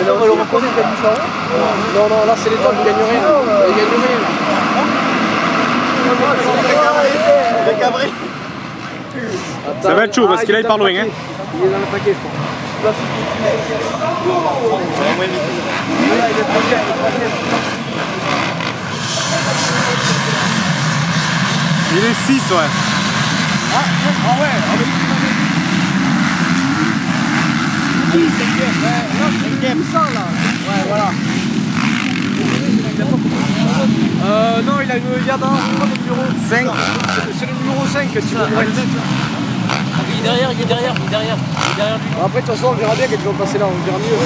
on le reconnaît, il gagne du char. Non, non, là c'est l'étoile, il gagne rien. Il gagne rien. Le cabré. Ça va être chaud parce qu'il est par loin. Hein. Il est dans le paquet, je crois. Il est 6, ouais. Ah ouais, ouais, voilà. Non, il a une Yada, numéro 5. C'est le numéro 5 que tu vois. Il est derrière, il est derrière lui. Après, de toute façon, on verra bien quand ils vont passer là, on verra mieux.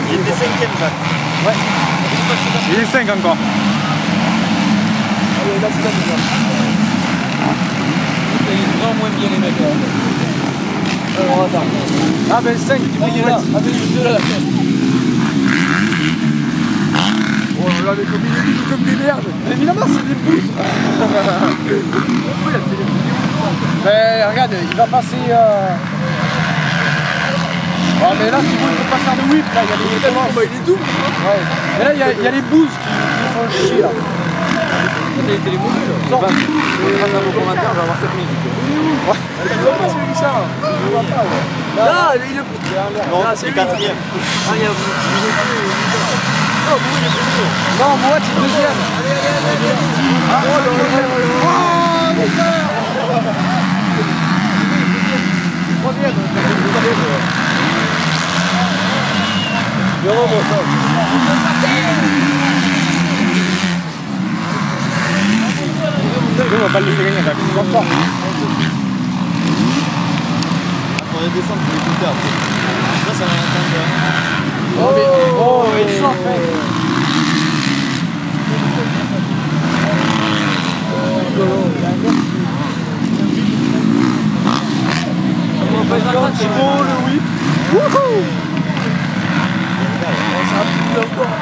Il était 5ème, Jacques. Ouais. Il est 5 encore. Allez, là, c'est là déjà. Il est vraiment moins bien les mecs. Alors, attends. Ah, ben 5, tu peux y mettre. Ah, mais juste là. Oh là là, mais comme il est nul, comme des merdes. Mais évidemment, c'est des boules. Mais regarde, il va passer. Oh, mais là, tu vois, il peut pas faire de whip. Là. Il y a des il est double. Ouais. Mais là, il y a les boosts qui font chier. Là. Les mobiles. Sors. Grâce à vos commentaires, je vais avoir 7 minutes. Ouais. Je vois pas celui ça. Je vois pas. Ouais. Là, il est. Non, c'est le 4ème. Ah, il y a vous. Non, moi, c'est le deuxième. Ah, oh, mon frère. Troisième. Non, moi, ça. On va pas le laisser gagner, je pense pas. Il faudrait descendre pour l'écouter après. Ça, ça va entendre. Oh, il chauffe. C'est beau le whip. Wouhou! Ça a plu encore.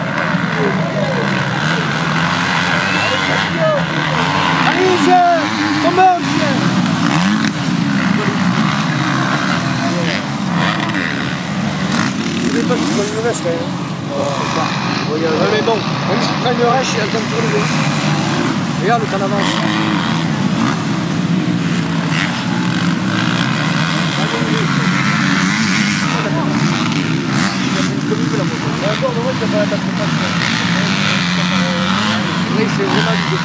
Allez, chef! Comment, chef? Je sais pas si c'est une reste quand même. Mais bon, même s'il prend une rêche, il a le temps de tourner. Regarde le temps d'avance. Oui, c'est vraiment du jeu.